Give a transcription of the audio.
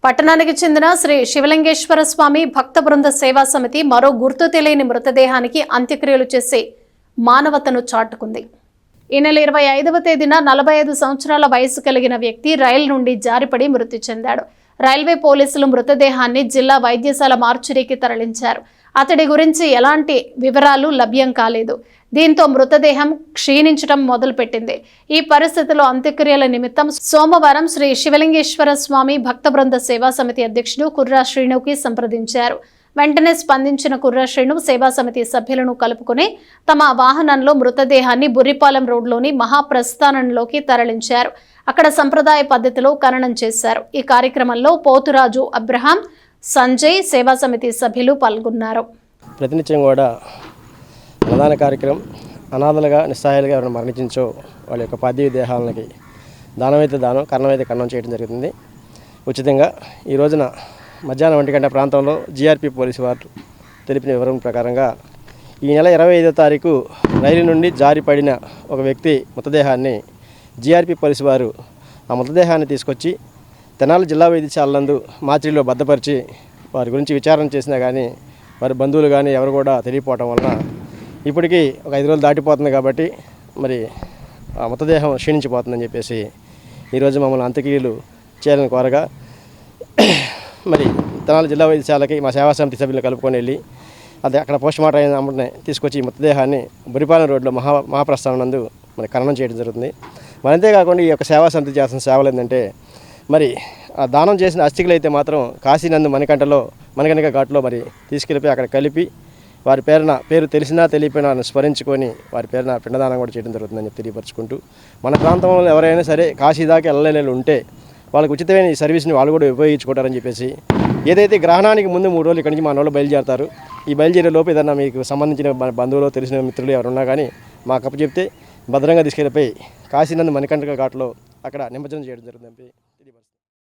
పట్టణానికి చెందిన శ్రీ శివలింగేశ్వర స్వామి భక్త బృంద సేవా సమితి మరో గుర్తు తెలియని మృతదేహానికి అంత్యక్రియలు చేసి మానవతను చాటుకుంది. ఈ నెల 25వ తేదీన 45 సంవత్సరాల వయసు కలిగిన వ్యక్తి రైలు నుండి జారిపడి మృతి చెందాడు. రైల్వే పోలీసులు మృతదేహాన్ని జిల్లా వైద్యశాల మార్చురీకి తరలించారు. అతడి గురించి ఎలాంటి వివరాలు లభ్యం కాలేదు. దీంతో మృతదేహం క్షీణించడం మొదలుపెట్టింది. ఈ పరిస్థితిలో అంత్యక్రియల నిమిత్తం సోమవారం శ్రీ శివలింగేశ్వర స్వామి భక్త బృంద సేవా సమితి అధ్యక్షుడు కుర్రా శ్రీనుకి సంప్రదించారు. వెంటనే స్పందించిన కుర్రా శ్రీను సేవా సమితి సభ్యులను కలుపుకుని తమ వాహనంలో మృతదేహాన్ని బుర్రిపాలెం రోడ్లోని మహాప్రస్థానంలోకి తరలించారు. అక్కడ సంప్రదాయ పద్ధతిలో ఖననం చేశారు. ఈ కార్యక్రమంలో పోతురాజు అబ్రహాం, సంజయ్ సేవా సమితి సభ్యులు పాల్గొన్నారు. ప్రతినిత్యం కూడా అన్నదాన కార్యక్రమం అనాథలుగా నిస్సహాయాలుగా ఎవరైనా మరణించో వాళ్ళ యొక్క పార్థివ దేహాలకి దానమైతే దానం, కర్ణమైతే కర్ణం చేయడం జరుగుతుంది ఉచితంగా. ఈ రోజున మధ్యాహ్నం 1 గంట ప్రాంతంలో జీఆర్పీ పోలీసు వారు తెలిపిన వివరం ప్రకారంగా ఈ నెల 25వ తారీఖు రైలు నుండి జారిపడిన ఒక వ్యక్తి మృతదేహాన్ని జీఆర్పీ పోలీసు వారు ఆ మృతదేహాన్ని తీసుకొచ్చి తెనాలి జిల్లా వైద్యశాల నందు మార్చిలో భద్రపరిచి వారి గురించి విచారణ చేసినా కానీ వారి బంధువులు కానీ ఎవరు కూడా తెలియపోవటం వలన ఇప్పటికీ ఒక 5 రోజులు దాటిపోతుంది కాబట్టి మరి ఆ మృతదేహం క్షీణించిపోతుందని చెప్పేసి ఈరోజు మమ్మల్ని అంత్యక్రియలు చేయాలని కోరగా మరి తెనాలి జిల్లా వైద్యశాలకి మా సేవా సమితి సభ్యులను కలుపుకొని వెళ్ళి అది అక్కడ పోస్ట్మార్టం అయిన అమ్మని తీసుకొచ్చి ఈ మృతదేహాన్ని బుర్రిపాలెం రోడ్లో మహాప్రస్థానం నందు మరి ఖననం చేయడం జరుగుతుంది. మరి అంతేకాకుండా ఈ యొక్క సేవా సమితి చేస్తున్న సేవలు ఏంటంటే మరి ఆ దానం చేసిన అస్థికలు అయితే మాత్రం కాశీనందు మణికణిక ఘాట్లో మరి తీసుకెళ్ళిపోయి అక్కడ కలిపి వారి పేరు తెలిసినా తెలియపోయినా స్మరించుకొని వారి పేరున పిండదానం కూడా చేయడం జరుగుతుందని చెప్పి తెలియపరచుకుంటూ మన ప్రాంతంలో ఎవరైనా సరే కాశీ దాకా వెళ్ళలేని ఉంటే వాళ్ళకి ఉచితమైన ఈ సర్వీస్ని వాళ్ళు కూడా ఉపయోగించుకుంటారని చెప్పేసి ఏదైతే గ్రహణానికి ముందు 3 రోజులు ఇక్కడి నుంచి మన వాళ్ళు బయలుదేరతారు. ఈ బయలుదేరే లోపు ఏదన్నా మీకు సంబంధించిన బంధువులు తెలిసిన మిత్రులు ఎవరున్నా కానీ మాకు అప్పు చెప్తే భద్రంగా తీసుకెళ్ళిపోయి కాశీనందు మణికంఠ ఘాట్లో అక్కడ నిమజ్జనం చేయడం జరుగుతుంది.